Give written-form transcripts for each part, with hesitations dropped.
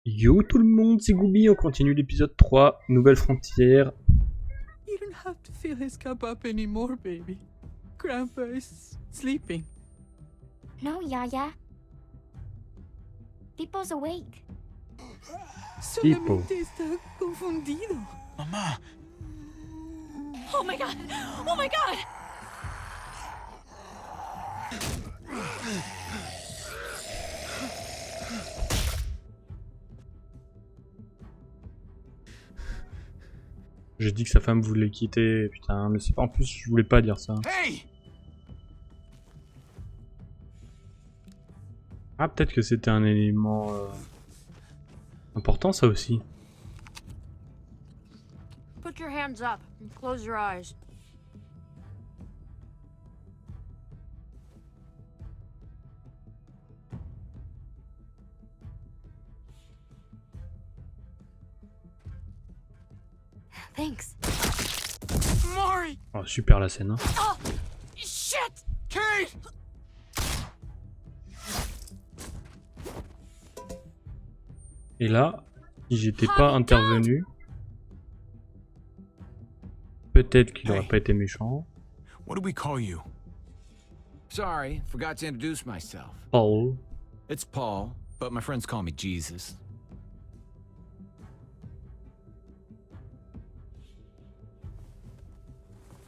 Yo tout le monde, c'est Goubi, on continue l'épisode 3, Nouvelle frontière. You don't have to fill his cup up anymore, baby. Grandpa is sleeping. No, Yaya. Pipo's awake. Solamente está confundido. Mamá. Oh my god! Oh my god! J'ai dit que sa femme voulait quitter, putain, mais c'est pas en plus, je voulais pas dire ça. Hey! Ah, peut-être que c'était un élément important ça aussi. Put your hands up and close your eyes. Thanks. Mari! Oh, super la scène, hein. Oh! Shit! Kate! Et là, si j'étais pas intervenu, peut-être qu'il aurait pas été méchant. What do we call you? Sorry, forgot to introduce myself. Paul. It's Paul, but my friends call me Jesus.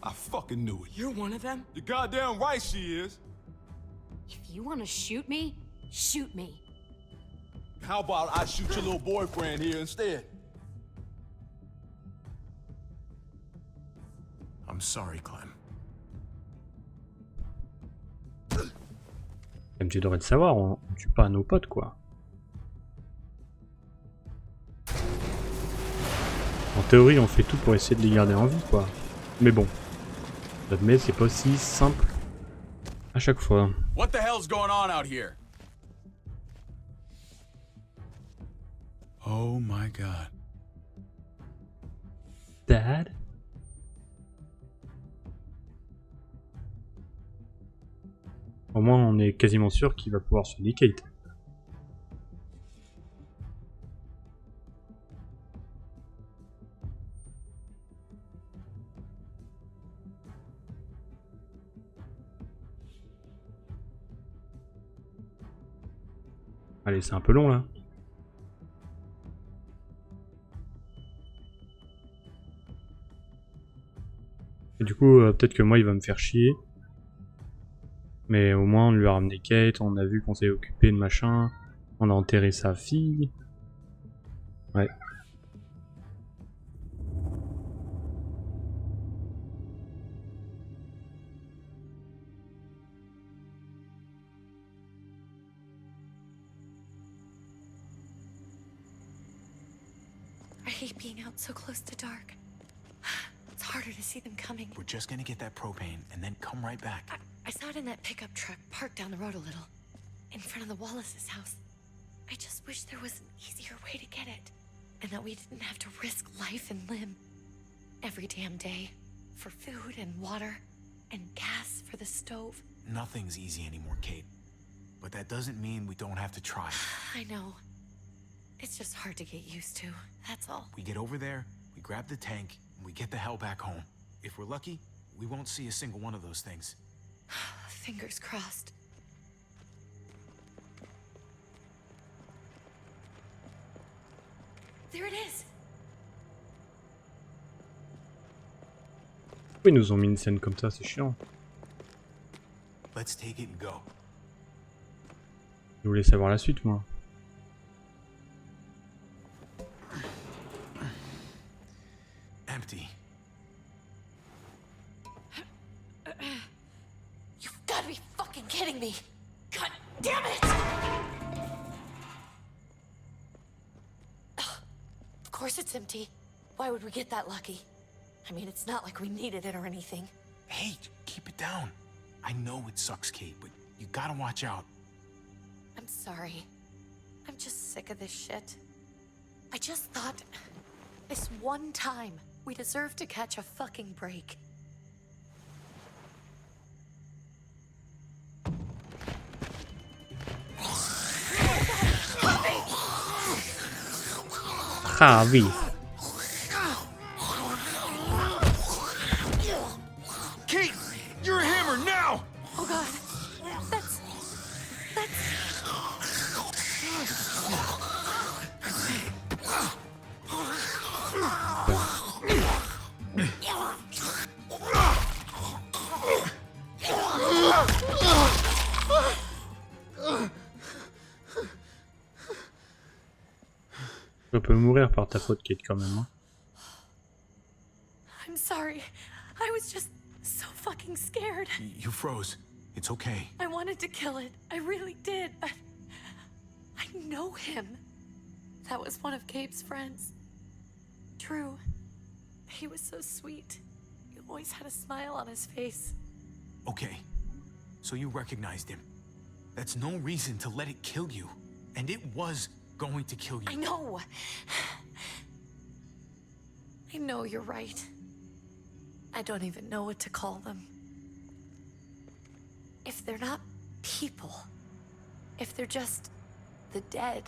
I fucking knew it. You're one of them? You're goddamn right she is. If you want to shoot me, shoot me. How about I shoot your little boyfriend here instead? I'm sorry, Clem. Comme tu devrais le savoir, on tue pas nos potes quoi. En théorie, on fait tout pour essayer de les garder en vie quoi. Mais bon, j'admets, c'est pas aussi simple à chaque fois. What the hell's going on out here? Oh my god. Dad? Au moins, on est quasiment sûr qu'il va pouvoir soigner Kate. Allez, c'est un peu long là. Et du coup, peut-être que moi il va me faire chier. Mais au moins on lui a ramené Kate, on a vu qu'on s'est occupé de machin. On a enterré sa fille. Ouais. I hate being out so close to dark. It's harder to see them coming. We're just gonna get that propane and then come right back. I saw it in that pickup truck parked down the road a little, in front of the Wallace's house. I just wish there was an easier way to get it, and that we didn't have to risk life and limb every damn day for food and water and gas for the stove. Nothing's easy anymore, Kate. But that doesn't mean we don't have to try. I know. It's just hard to get used to, that's all. We get over there, we grab the tank, and we get the hell back home. If we're lucky, we won't see a single one of those things. Fingers crossed. There it is! Pourquoi ils nous ont mis une scène comme ça, c'est chiant. Let's take it and go. Je voulais savoir la suite moi. Empty. You've gotta be fucking kidding me! God damn it! Ugh. Of course it's empty. Why would we get that lucky? I mean, it's not like we needed it or anything. Hey, keep it down. I know it sucks, Kate, but you gotta watch out. I'm sorry. I'm just sick of this shit. I just thought, this one time, we deserve to catch a fucking break. Javi. Kate, you're a hammer now! Oh God, that's. On peut mourir par ta faute, Kate, quand même. Hein. I'm sorry. I was just so fucking scared. You froze. It's okay. I wanted to kill it. I really did, but I know him. That was one of Gabe's friends. Drew. He was so sweet. He always had a smile on his face. Okay. So you recognized him. That's no reason to let it kill you. And it was going to kill you. I know. I know you're right. I don't even know what to call them. If they're not people, if they're just the dead,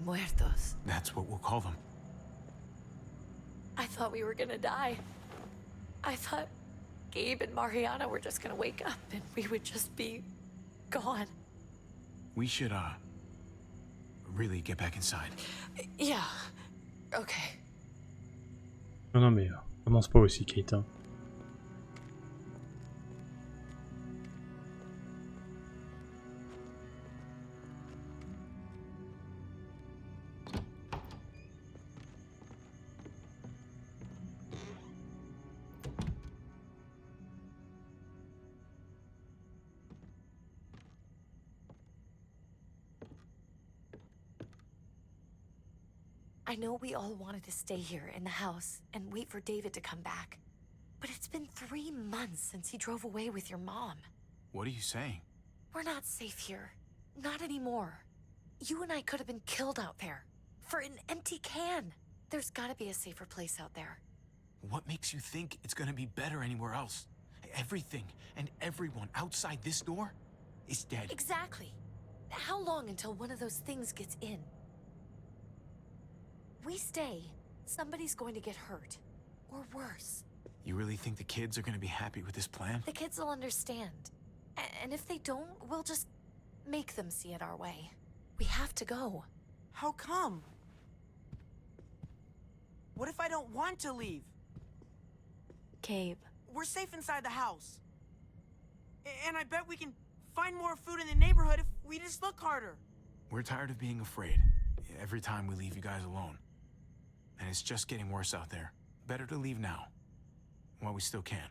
muertos. That's what we'll call them. I thought we were gonna die. I thought Gabe and Mariana were just gonna wake up and we would just be gone. We should, really get back inside. Yeah. Okay. Non, non, mais commence pas aussi, Kate. Hein. I know we all wanted to stay here in the house and wait for David to come back. But it's been 3 months since he drove away with your mom. What are you saying? We're not safe here. Not anymore. You and I could have been killed out there. For an empty can. There's gotta be a safer place out there. What makes you think it's gonna be better anywhere else? Everything and everyone outside this door is dead. Exactly. How long until one of those things gets in? We stay, somebody's going to get hurt. Or worse. You really think the kids are gonna be happy with this plan? The kids will understand. And if they don't, we'll just make them see it our way. We have to go. How come? What if I don't want to leave? Gabe. We're safe inside the house. And I bet we can find more food in the neighborhood if we just look harder. We're tired of being afraid. Every time we leave you guys alone. And it's just getting worse out there. Better to leave now. While we still can.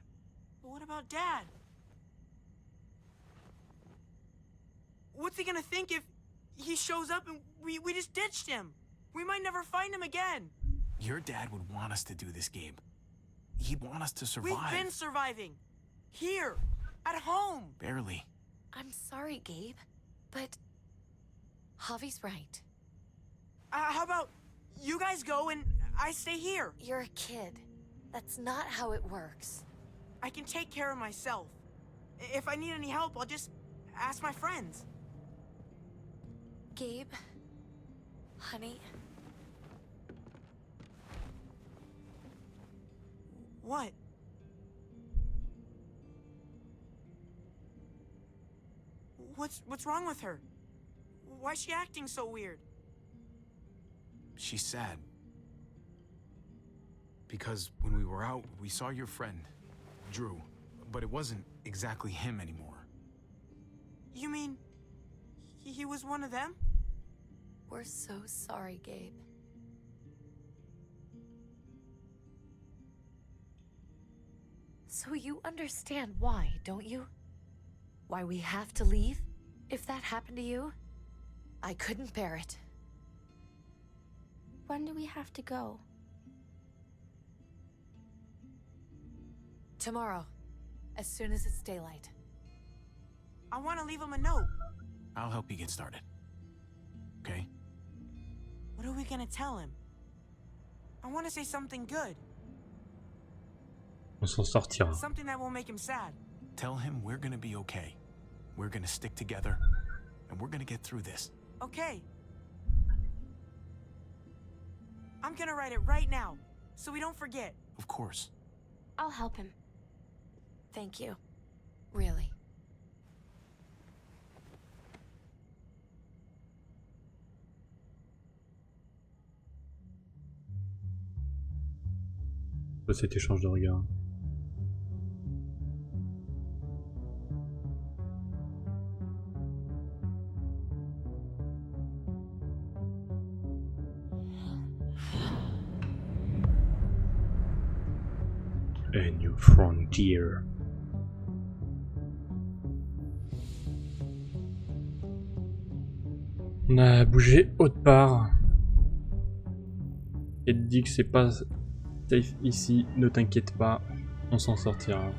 But what about Dad? What's he gonna think if he shows up and we just ditched him? We might never find him again. Your dad would want us to do this, Gabe. He'd want us to survive. We've been surviving. Here. At home. Barely. I'm sorry, Gabe. But Javi's right. How about you guys go and I stay here? You're a kid. That's not how it works. I can take care of myself. If I need any help, I'll just ask my friends. Gabe, honey, What? What's wrong with her? Why is she acting so weird? She's sad. Because when we were out, we saw your friend, Drew. But it wasn't exactly him anymore. You mean he was one of them? we're so sorry, Gabe. So you understand why, don't you? Why we have to leave? If that happened to you, I couldn't bear it. When do we have to go? Tomorrow, as soon as it's daylight. I want to leave him a note. I'll help you get started. Okay? What are we gonna tell him? I want to say something good. On s'en sortira. Something that won't make him sad. Tell him we're gonna be okay. We're gonna stick together. And we're gonna get through this. Okay. I'm gonna write it right now, so we don't forget. Of course. I'll help him. Thank you. Really. Cet échange de regards. A new frontier. On a bougé autre part. Et te dit que c'est pas safe ici, ne t'inquiète pas, on s'en sortira.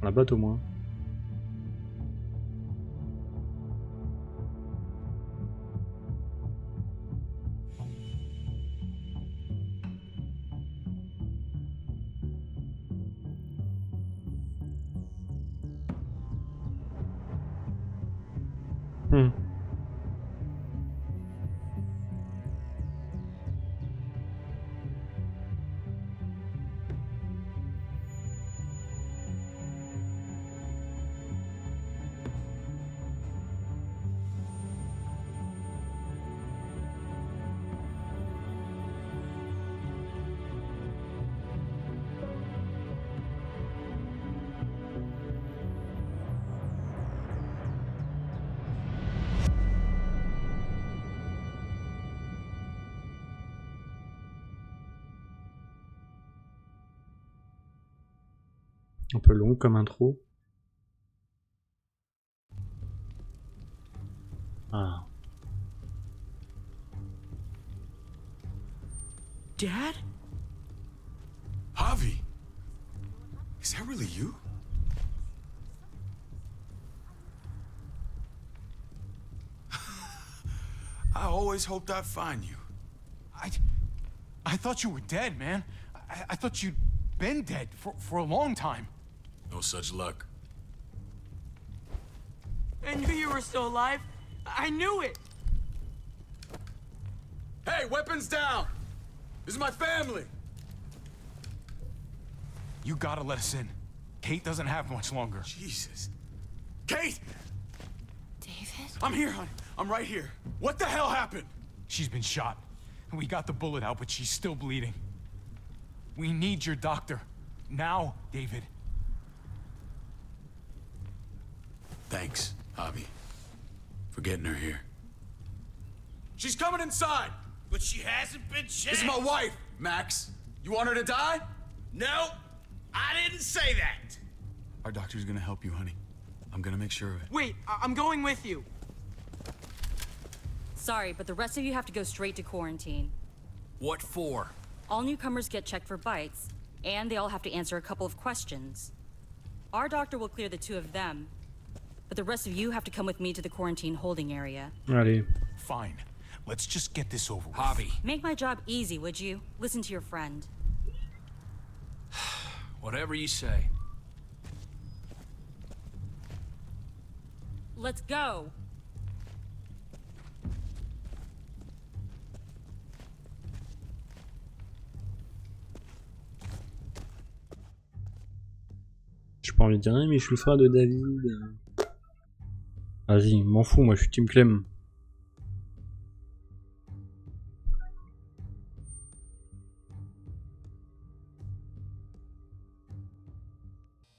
On la botte au moins. Un peu long comme intro. Ah. Dad? Javi! Is that really you? I always hoped I'd find you. I thought you were dead, man. I thought you'd been dead for a long time. No such luck. I knew you were still alive. I knew it. Hey, weapons down! This is my family! You gotta let us in. Kate doesn't have much longer. Jesus. Kate! David? I'm here, honey. I'm right here. What the hell happened? She's been shot. And we got the bullet out, but she's still bleeding. We need your doctor. Now, David. Thanks, Javi, for getting her here. She's coming inside! But she hasn't been checked. This is my wife, Max. You want her to die? No, I didn't say that. Our doctor's gonna help you, honey. I'm gonna make sure of it. Wait, I'm going with you. Sorry, but the rest of you have to go straight to quarantine. What for? All newcomers get checked for bites, and they all have to answer a couple of questions. Our doctor will clear the two of them, but the rest of you have to come with me to the quarantine holding area. Allez. Fine. Let's just get this over with. Javi. Make my job easy, would you? Listen to your friend. Whatever you say. Let's go! J'ai pas envie de dire rien, mais je suis le frère de David. Vas-y, m'en fous, moi je suis Team Clem.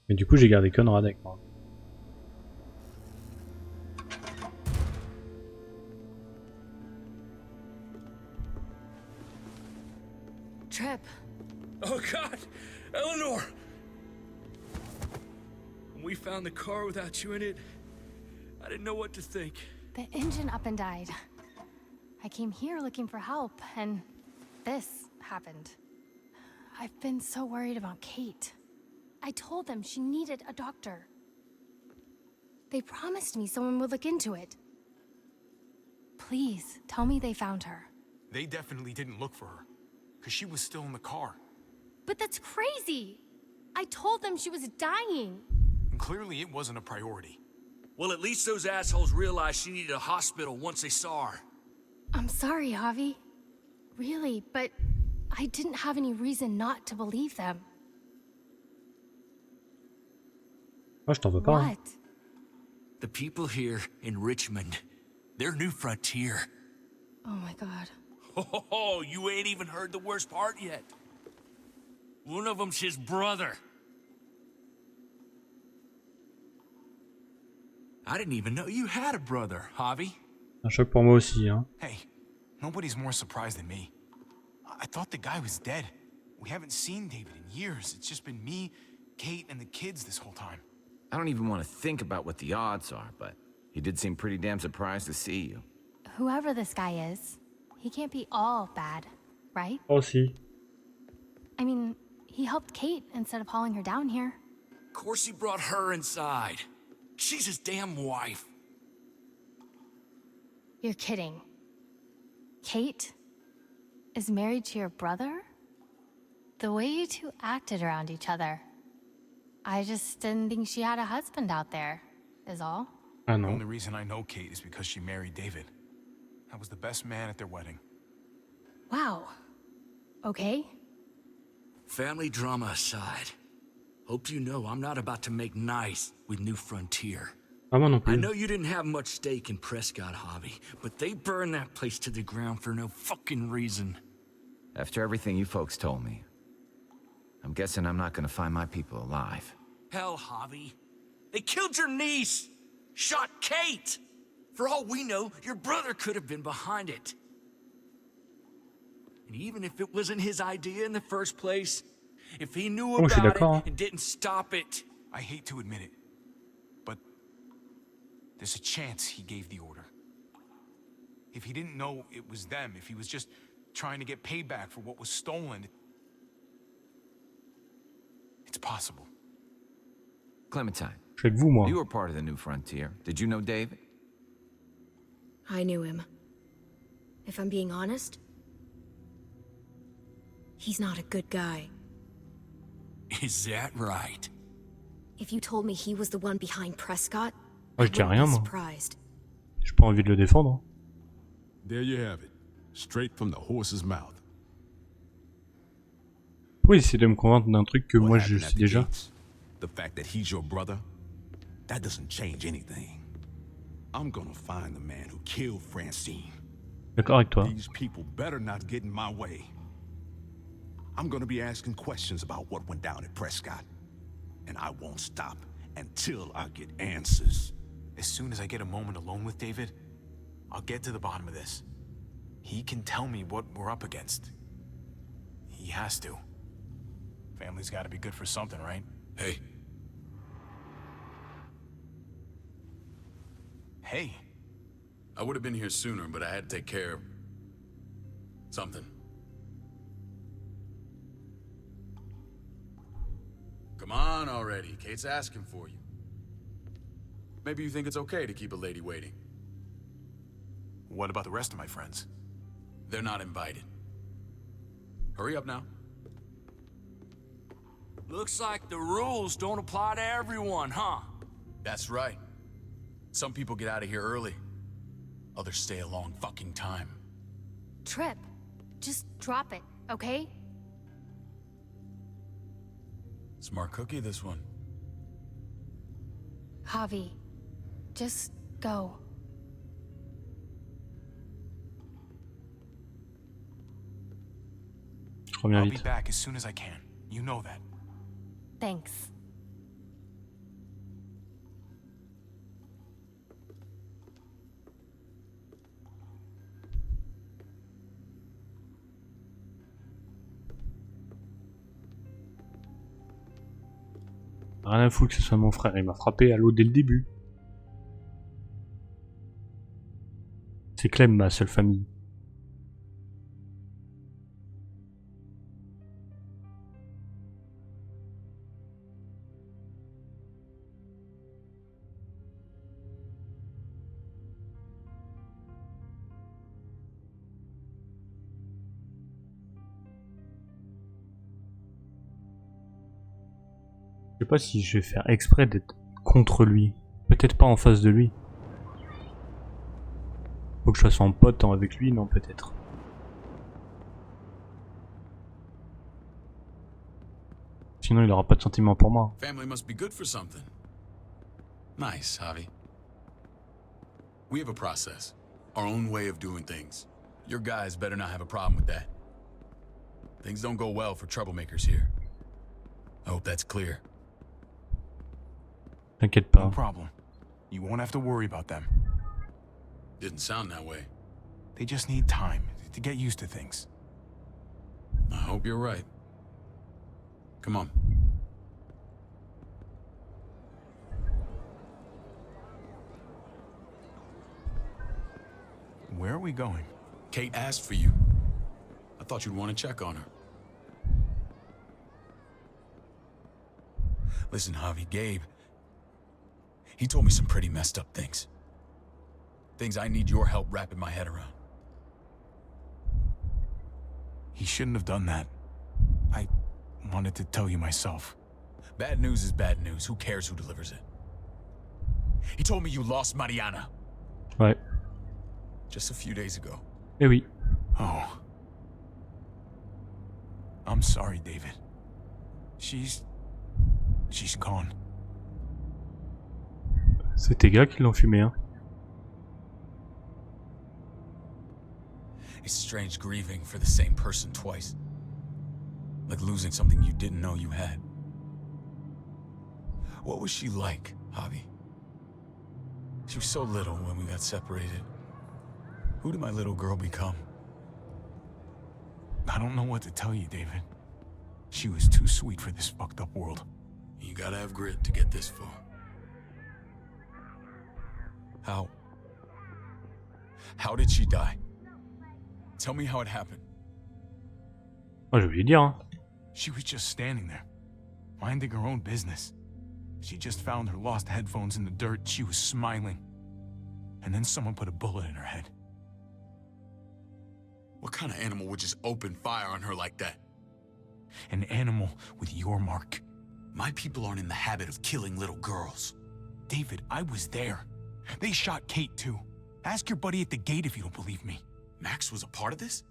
Mais du coup, j'ai gardé Conrad avec moi. Trip. Oh God, Eleanor! When we found the car without you in it, I didn't know what to think. The engine up and died. I came here looking for help, and this happened. I've been so worried about Kate. I told them she needed a doctor. They promised me someone would look into it. Please, tell me they found her. They definitely didn't look for her, because she was still in the car. But that's crazy. I told them she was dying. And clearly it wasn't a priority. Well, at least those assholes realized she needed a hospital once they saw her. I'm sorry, Javi. Really, but I didn't have any reason not to believe them. Moi, je t'en veux pas. Hein. What? The people here in Richmond, their new frontier. Oh my god. Oh, you ain't even heard the worst part yet. One of them's his brother. I didn't even know you had a brother, Javi. Un choc pour moi aussi, hein. Hey, nobody's more surprised than me. I thought the guy was dead. We haven't seen David in years. It's just been me, Kate, and the kids this whole time. I don't even want to think about what the odds are, but he did seem pretty damn surprised to see you. Whoever this guy is, he can't be all bad, right? Oh si. I mean, he helped Kate instead of hauling her down here. Of course he brought her inside. She's his damn wife. You're kidding. Kate is married to your brother? The way you two acted around each other. I just didn't think she had a husband out there, is all. Ah The non. only reason I know Kate is because she married David. I was the best man at their wedding. Wow. Okay. Family drama aside, hope you know I'm not about to make nice with New Frontier. Ah moi non I plus. know you didn't have much stake in Prescott, Javi, but they burned that place to the ground for no fucking reason. After everything you folks told me, I'm guessing I'm not gonna find my people alive. Hell, Javi. They killed your niece! Shot Kate! For all we know, your brother could have been behind it. And even if it wasn't his idea in the first place, if he knew Oh, je suis about d'accord, hein. it and didn't stop it, I hate to admit it, but there's a chance he gave the order. If he didn't know it was them, if he was just trying to get payback for what was stolen, it's possible. Clementine, Je suis avec vous, moi. you were part of the New Frontier. Did you know David? I knew him. If I'm being honest, he's not a good guy. is that right? If you told me he was the one behind Prescott, Moi, je dis rien, be moi. surprised. J'ai pas envie de le défendre. There you have it. Straight from the horse's mouth. Pourquoi essayer de me convaincre d'un truc que What moi je happened at sais the déjà? gates? The fact that he's your brother, that doesn't change anything. I'm gonna find the man who killed Francine. D'accord avec toi. These people better not get in my way. I'm gonna be asking questions about what went down at Prescott. And I won't stop until I get answers. As soon as I get a moment alone with David, I'll get to the bottom of this. He can tell me what we're up against. He has to. Family's gotta be good for something, right? Hey, Hey, I would have been here sooner, but I had to take care of something. Come on already. Kate's asking for you. Maybe you think it's okay to keep a lady waiting. what about the rest of my friends? They're not invited. Hurry up now. looks like the rules don't apply to everyone, huh? That's right. Some people get out of here early. Others stay a long fucking time. Trip, just drop it, okay? Smart cookie, this one. Javi, just go. Je reviens I'll be vite. back as soon as I can. You know that. Thanks. Rien à foutre que ce soit mon frère, il m'a frappé à l'eau dès le début. C'est Clem, ma seule famille. sais pas si je vais faire exprès d'être contre lui. Peut-être pas en face de lui. Faut que je fasse en pote avec lui, non peut-être. Sinon il aura pas de sentiment pour moi. Family must be good for something. Nice, Javi. We have a process. Our own way of doing things. Your guys better not have a problem with that. Things don't go well for troublemakers here. I hope that's clear. T'inquiète pas. No problem. You won't have to worry about them. Didn't sound that way. They just need time to get used to things. I hope you're right. Come on. Where are we going? Kate asked for you. I thought you'd want to check on her. Listen, Javi, Gabe, he told me some pretty messed up things. Things I need your help wrapping my head around. He shouldn't have done that. I wanted to tell you myself. Bad news is bad news. Who cares who delivers it? He told me you lost Mariana. Ouais. Just a few days ago. Eh oui. Oh. I'm sorry, David. She's gone. C'est tes gars qui l'ont fumé, hein. It's strange grieving for the same person twice. Like losing something you didn't know you had. What was she like, Javi? She was so little when we got separated. Who did my little girl become? I don't know what to tell you, David. She was too sweet for this fucked up world. You gotta have grit to get this far. How did she die? Tell me how it happened. Oh, je vais lui dire, hein. She was just standing there, minding her own business. She just found her lost headphones in the dirt. She was smiling. And then someone put a bullet in her head. What kind of animal would just open fire on her like that? An animal with your mark. My people aren't in the habit of killing little girls. David, I was there. They shot Kate too. Ask your buddy at the gate if you don't believe me. Max was a part of this?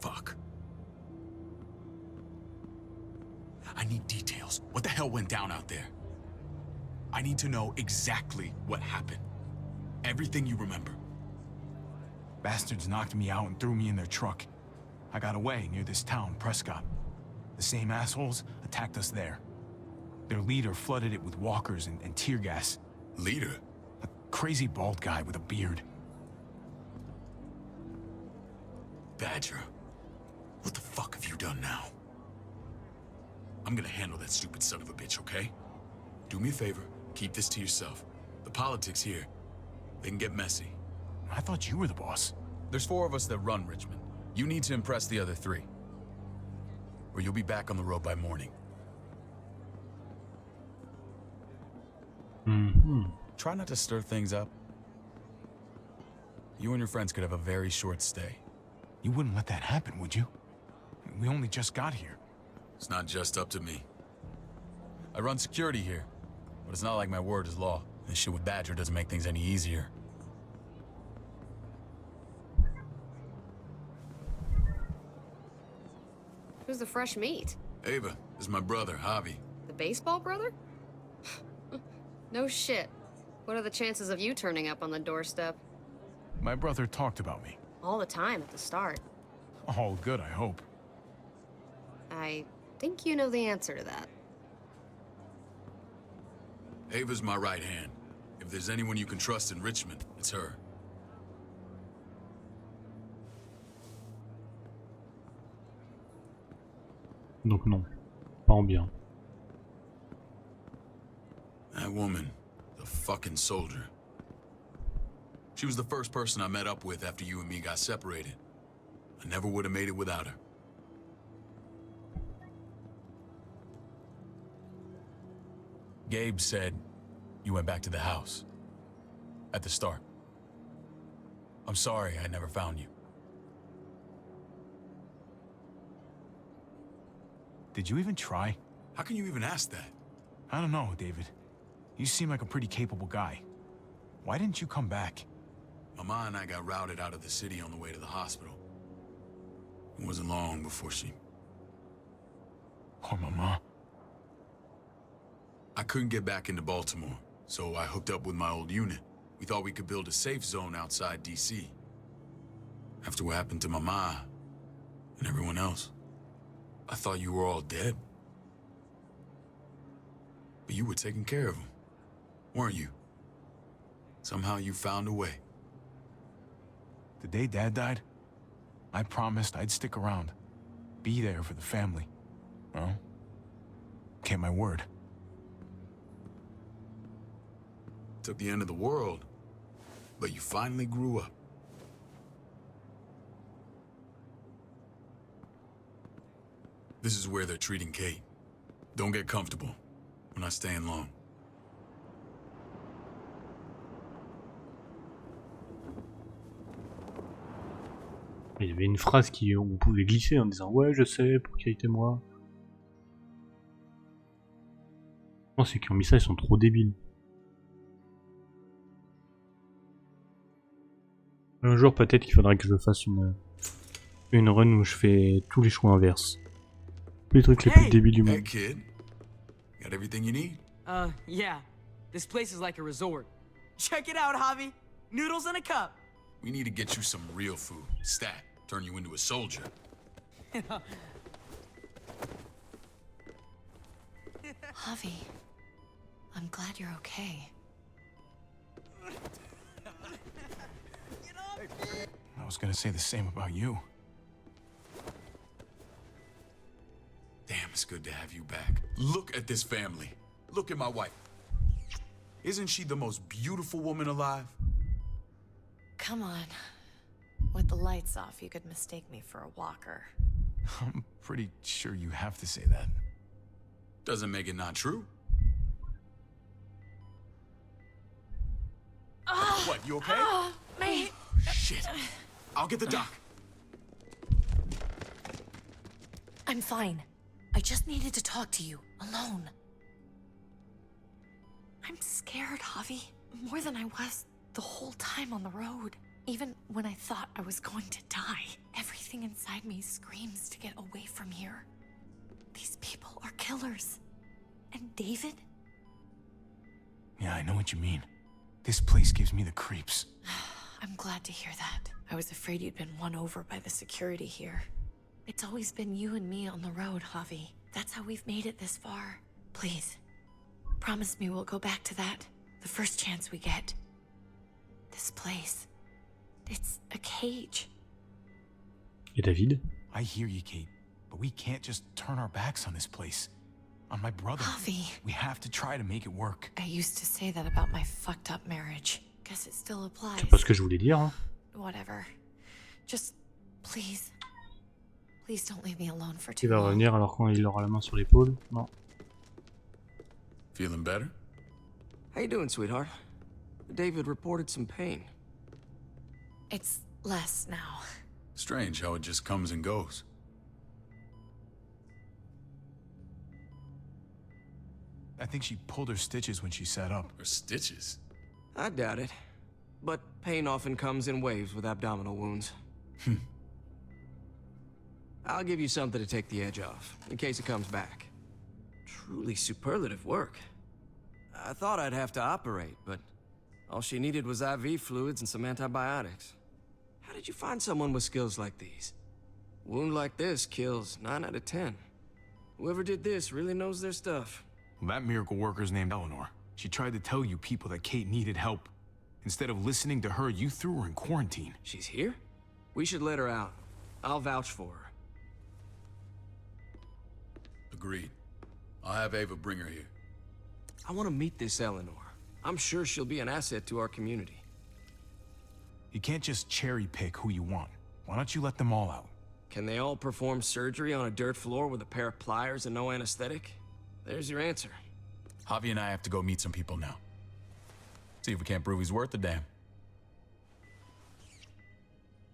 Fuck. I need details. What the hell went down out there? I need to know exactly what happened. Everything you remember. Bastards knocked me out and threw me in their truck. I got away near this town, Prescott. The same assholes attacked us there. Their leader flooded it with walkers and tear gas. Leader? A crazy bald guy with a beard. Badger, what the fuck have you done now? I'm gonna handle that stupid son of a bitch, okay? Do me a favor, keep this to yourself. The politics here, they can get messy. I thought you were the boss. There's 4 of us that run Richmond. You need to impress the other 3. Or you'll be back on the road by morning. Try not to stir things up. You and your friends could have a very short stay. You wouldn't let that happen, would you? We only just got here. It's not just up to me. I run security here, but it's not like my word is law. This shit with Badger doesn't make things any easier. Who's the fresh meat? Ava, this is my brother, Javi. The baseball brother? No shit. What are the chances of you turning up on the doorstep? My brother talked about me. All the time at the start. All good, I hope. I think you know the answer to that. Ava's my right hand. If there's anyone you can trust in Richmond, it's her. Donc non, pas en bien. That woman, the fucking soldier. She was the first person I met up with after you and me got separated. I never would have made it without her. Gabe said you went back to the house. At the start. I'm sorry I never found you. Did you even try? How can you even ask that? I don't know, David. You seem like a pretty capable guy. Why didn't you come back? Mama and I got routed out of the city on the way to the hospital. It wasn't long before she... Poor Mama. I couldn't get back into Baltimore, so I hooked up with my old unit. We thought we could build a safe zone outside D.C. After what happened to Mama and everyone else, I thought you were all dead. But you were taking care of them, weren't you? Somehow you found a way. The day Dad died, I promised I'd stick around. Be there for the family. Well, kept my word. Took the end of the world, but you finally grew up. This is where they're treating Kate. Don't get comfortable. We're not staying long. Il y avait une phrase on pouvait glisser en disant ouais je sais pour Kate et moi. Non, ceux qui ont mis ça ils sont trop débiles. Un jour peut-être qu'il faudrait que je fasse une run où je fais tous les choix inverses. Tous les trucs les plus débiles du monde. Hey kid, got everything you need? Yeah. This place is like a resort. Check it out, Javi. Noodles in a cup. We need to get you some real food. Stat, turn you into a soldier. Javi, I'm glad you're okay. I was gonna say the same about you. Damn, it's good to have you back. Look at this family. Look at my wife. Isn't she the most beautiful woman alive? Come on. With the lights off, you could mistake me for a walker. I'm pretty sure you have to say that. Doesn't make it not true. What, you okay? My... Shit. I'll get the doc. I'm fine. I just needed to talk to you, alone. I'm scared, Javi. More than I was the whole time on the road. Even when I thought I was going to die, everything inside me screams to get away from here. These people are killers. And David? Yeah, I know what you mean. This place gives me the creeps. I'm glad to hear that. I was afraid you'd been won over by the security here. It's always been you and me on the road, Javi. That's how we've made it this far. Please, promise me we'll go back to that the first chance we get. This place, it's a cage. Et David? I hear you, Kate, but we can't just turn our backs on this place. On my brother. Javi. We have to try to make it work. I used to say that about my fucked up marriage. Guess it still applies. C'est pas ce que je voulais dire. Hein. Whatever. Just, please. Please don't leave me alone for Il too va long. revenir alors quand il aura la main sur l'épaule. Non. Feeling better? How you doing, sweetheart? David reported some pain. It's less now. Strange how it just comes and goes. I think she pulled her stitches when she sat up. Her stitches? I doubt it. But pain often comes in waves with abdominal wounds. I'll give you something to take the edge off, in case it comes back. Truly superlative work. I thought I'd have to operate, but all she needed was IV fluids and some antibiotics. How did you find someone with skills like these? A wound like this kills 9 out of 10. Whoever did this really knows their stuff. Well, that miracle worker's named Eleanor. She tried to tell you people that Kate needed help. Instead of listening to her, you threw her in quarantine. She's here? We should let her out. I'll vouch for her. Agreed. I'll have Ava bring her here. I want to meet this Eleanor. I'm sure she'll be an asset to our community. You can't just cherry pick who you want. Why don't you let them all out? Can they all perform surgery on a dirt floor with a pair of pliers and no anesthetic? There's your answer. Javi and I have to go meet some people now. See if we can't prove he's worth the damn.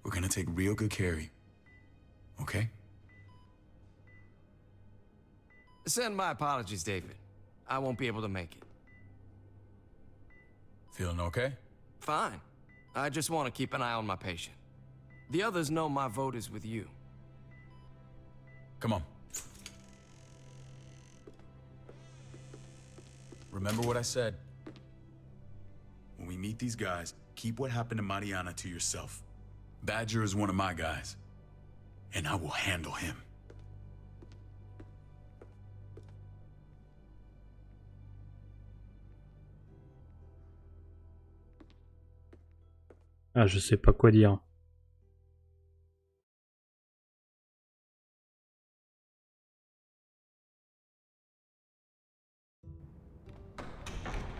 We're gonna take real good care of you. Okay? Send my apologies, David. I won't be able to make it. Feeling okay? Fine. I just want to keep an eye on my patient. The others know my vote is with you. Come on. Remember what I said. When we meet these guys, keep what happened to Mariana to yourself. Badger is one of my guys, and I will handle him. Ah, je sais pas quoi dire.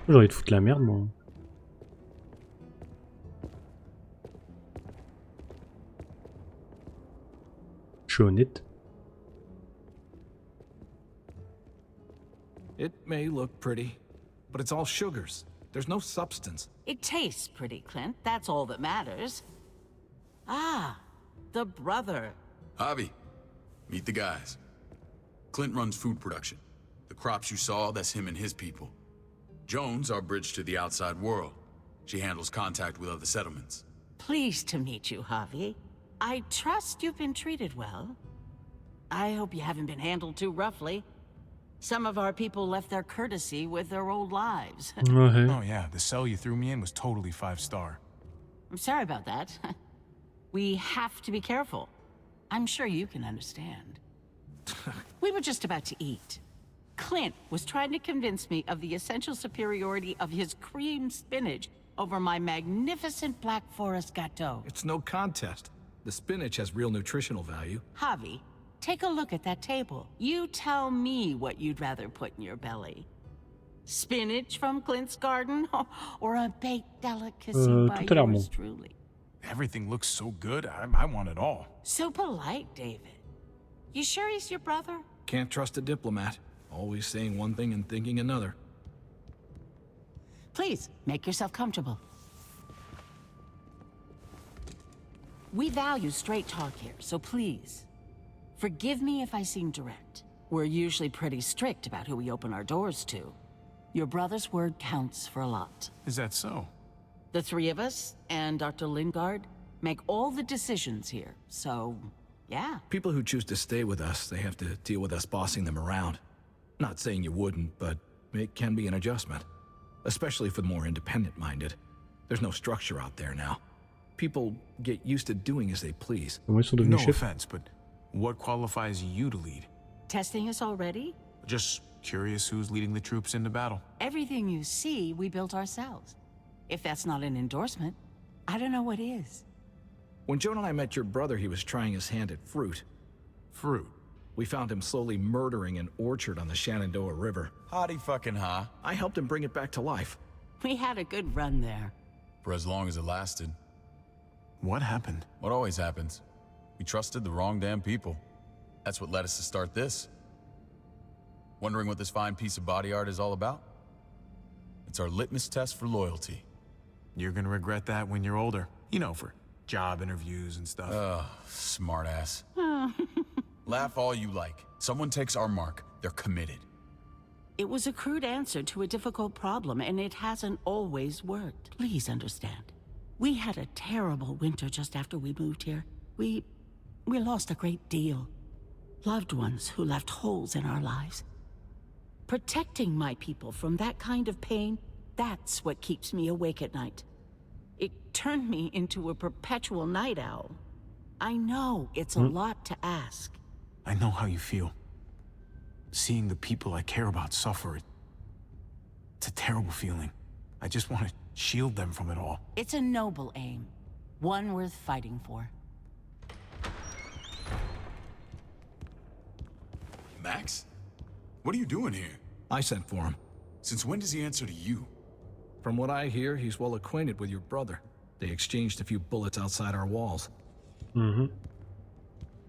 J'ai envie de foutre la merde, moi. Je suis honnête. It may look pretty, but it's all sugars. There's no substance. It tastes pretty, Clint. That's all that matters. Ah, the brother. Javi, meet the guys. Clint runs food production. The crops you saw, that's him and his people. Jones, our bridge to the outside world. She handles contact with other settlements. Pleased to meet you, Javi. I trust you've been treated well. I hope you haven't been handled too roughly. Some of our people left their courtesy with their old lives. Oh yeah, the cell you threw me in was totally 5-star. I'm sorry about that. We have to be careful. I'm sure you can understand. We were just about to eat. Clint was trying to convince me of the essential superiority of his cream spinach over my magnificent Black Forest gâteau. It's no contest. The spinach has real nutritional value. Javi, take a look at that table. You tell me what you'd rather put in your belly. Spinach from Clint's garden, or a baked delicacy by yours truly? Everything looks so good, I want it all. So polite, David. You sure he's your brother? Can't trust a diplomat. Always saying one thing and thinking another. Please, make yourself comfortable. We value straight talk here, so please, forgive me if I seem direct. We're usually pretty strict about who we open our doors to. Your brother's word counts for a lot. Is that so? The three of us, and Dr. Lingard, make all the decisions here, so, yeah. People who choose to stay with us, they have to deal with us bossing them around. Not saying you wouldn't, but it can be an adjustment. Especially for the more independent-minded. There's no structure out there now. People get used to doing as they please. No offense, but what qualifies you to lead? Testing us already? Just curious who's leading the troops into battle. Everything you see, we built ourselves. If that's not an endorsement, I don't know what is. When Joan and I met your brother, he was trying his hand at fruit. Fruit? We found him slowly murdering an orchard on the Shenandoah River. Howdy fucking ha. I helped him bring it back to life. We had a good run there. For as long as it lasted. What happened? What always happens. We trusted the wrong damn people. That's what led us to start this. Wondering what this fine piece of body art is all about? It's our litmus test for loyalty. You're gonna regret that when you're older. You know, for job interviews and stuff. Ugh, smartass. Laugh all you like. Someone takes our mark, they're committed. It was a crude answer to a difficult problem, and it hasn't always worked. Please understand. We had a terrible winter just after we moved here. We lost a great deal. Loved ones who left holes in our lives. Protecting my people from that kind of pain, that's what keeps me awake at night. It turned me into a perpetual night owl. I know it's a lot to ask. I know how you feel. Seeing the people I care about suffer, it's a terrible feeling. I just want to shield them from it all. It's a noble aim. One worth fighting for. Max? What are you doing here? I sent for him. Since when does he answer to you? From what I hear, he's well acquainted with your brother. They exchanged a few bullets outside our walls. Mm-hmm.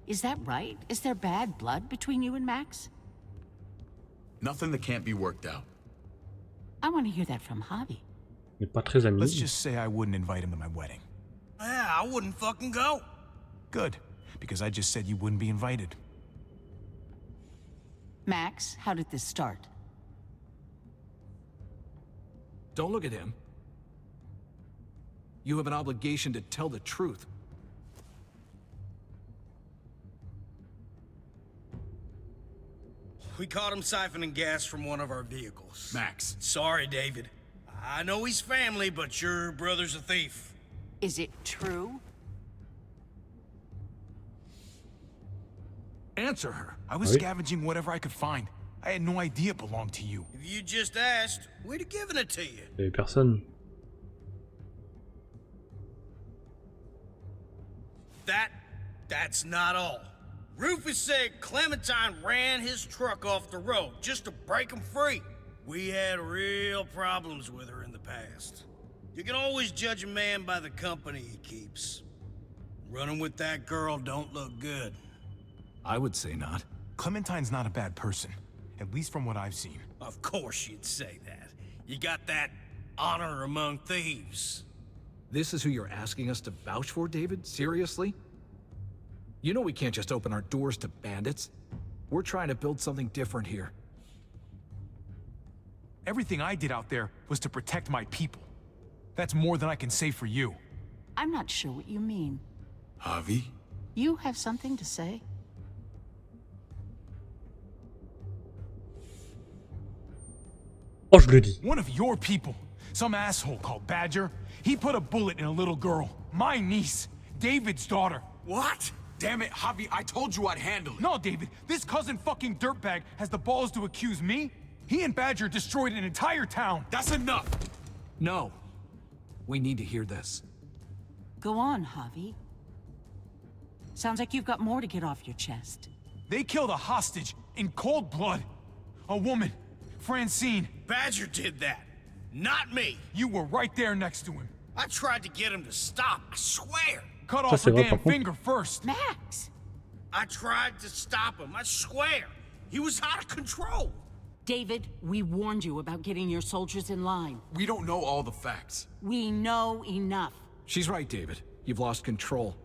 Is that right? Is there bad blood between you and Max? Nothing that can't be worked out. I want to hear that from Javi. Mais pas très amis. Let's just say I wouldn't invite him to my wedding. Yeah, I wouldn't fucking go. Good, because I just said you wouldn't be invited. Max, how did this start? Don't look at him. You have an obligation to tell the truth. We caught him siphoning gas from one of our vehicles. Max. Sorry, David. I know he's family, but your brother's a thief. Is it true? Answer her. I was scavenging whatever I could find. I had no idea it belonged to you. If you just asked, we'd have given it to you. Il y avait personne. That's not all. Rufus said Clementine ran his truck off the road just to break him free. We had real problems with her in the past. You can always judge a man by the company he keeps. Running with that girl don't look good. I would say not. Clementine's not a bad person, at least from what I've seen. Of course you'd say that. You got that honor among thieves. This is who you're asking us to vouch for, David? Seriously? You know we can't just open our doors to bandits. We're trying to build something different here. Everything I did out there was to protect my people. That's more than I can say for you. I'm not sure what you mean. Javi? You have something to say? Oh, je le dis. One of your people, some asshole called Badger, he put a bullet in a little girl, my niece, David's daughter. What? Damn it, Javi, I told you I'd handle it. No, David, this cousin fucking dirtbag has the balls to accuse me? He and Badger destroyed an entire town. That's enough. No. We need to hear this. Go on, Javi. Sounds like you've got more to get off your chest. They killed a hostage in cold blood. A woman, Francine. Badger did that, not me. You were right there next to him. I tried to get him to stop, I swear. Cut off her damn finger first. Max! I tried to stop him, I swear. He was out of control. David, we warned you about getting your soldiers in line. We don't know all the facts. We know enough. She's right, David. You've lost control.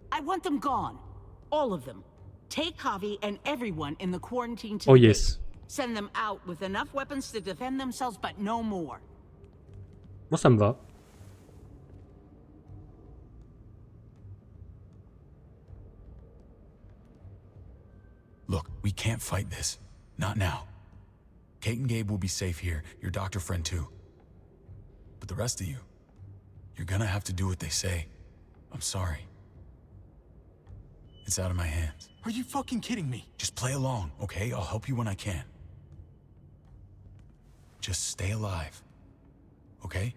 I want them gone. All of them. Take Javi and everyone in the quarantine to Oh, the yes. gate. Send them out with enough weapons to defend themselves, but no more. Moi, ça me va. Look, we can't fight this. Not now. Kate and Gabe will be safe here, your doctor friend too. But the rest of you, you're gonna have to do what they say. I'm sorry. It's out of my hands. Are you fucking kidding me? Just play along, okay? I'll help you when I can. Just stay alive, okay?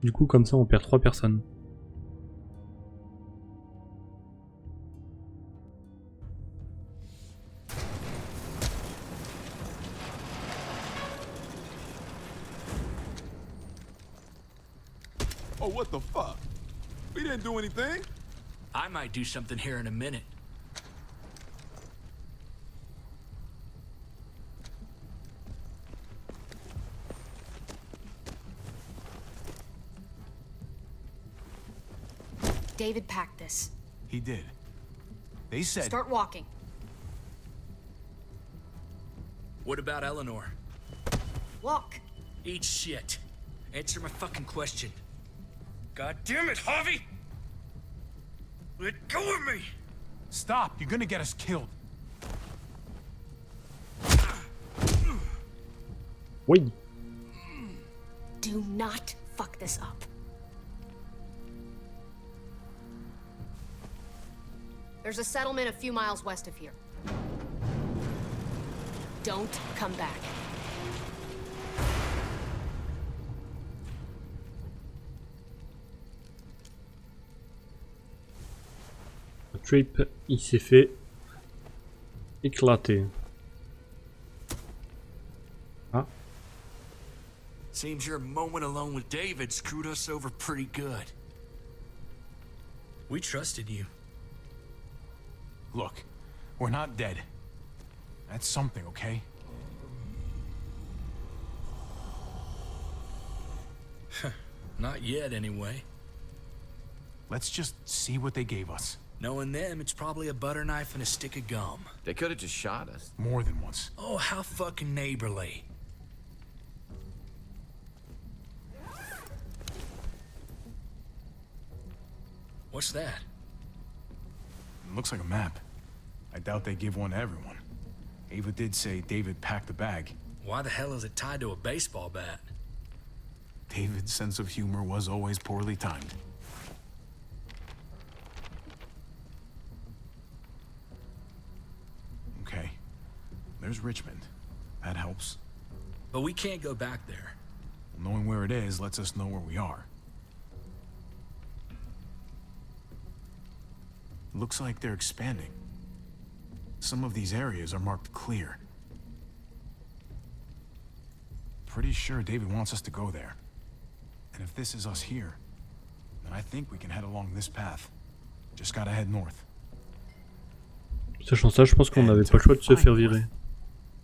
Du coup, comme ça, on perd 3 personnes. Oh, what the fuck? We didn't do anything. I might do something here in a minute. David packed this. He did. They said... Start walking. What about Eleanor? Walk. Eat shit. Answer my fucking question. God damn it, Javi! Let go of me! Stop, you're gonna get us killed. Oui. Do not fuck this up. There's a settlement a few miles west of here. Don't come back. Le trip, il s'est fait éclater. Ah. Seems your moment alone with David screwed us over pretty good. We trusted you. Look, we're not dead. That's something, okay? Not yet, anyway. Let's just see what they gave us. Knowing them, it's probably a butter knife and a stick of gum. They could have just shot us. More than once. Oh, how fucking neighborly. What's that? It looks like a map. I doubt they give one to everyone. Ava did say David packed the bag. Why the hell is it tied to a baseball bat? David's sense of humor was always poorly timed. Okay. There's Richmond. That helps. But we can't go back there. Knowing where it is lets us know where we are. Looks like they're expanding. Some of these areas are marked clear. Pretty sure David wants us to go there. And if this is us here, then I think we can head along this path. Just gotta head north. Sachant ça, je pense qu'on n'avait pas le choix de se faire virer.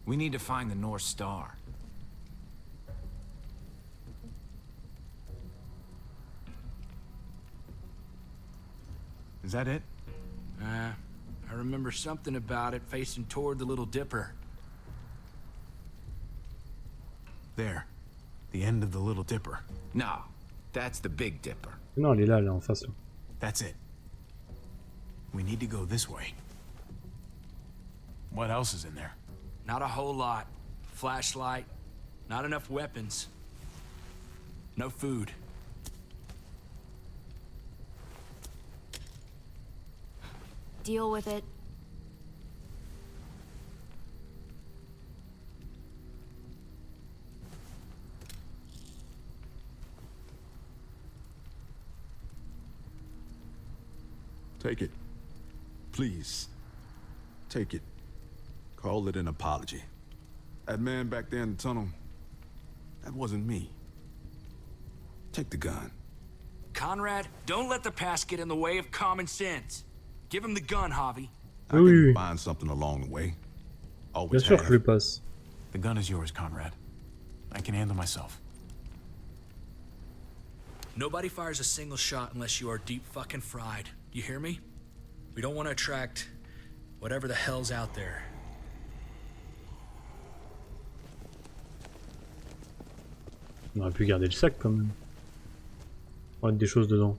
We need to find the North Star. Is that it? I remember something about it facing toward the Little Dipper. There. The end of the Little Dipper. No, that's the Big Dipper. Non, elle est là, en face. That's it. We need to go this way. What else is in there? Not a whole lot. Flashlight. Not enough weapons. No food. Deal with it. Take it. Please. Take it. Call it an apology. That man back there in the tunnel, that wasn't me. Take the gun. Conrad, don't let the past get in the way of common sense. Give him the gun, Javi. I can find something along the way. Always Bien sûr que je lui have. passe. The gun is yours, Conrad. I can handle myself. Nobody fires a single shot unless you are deep fucking fried. You hear me? We don't want to attract whatever the hell's out there. On aurait pu garder le sac quand même. On va mettre des choses dedans.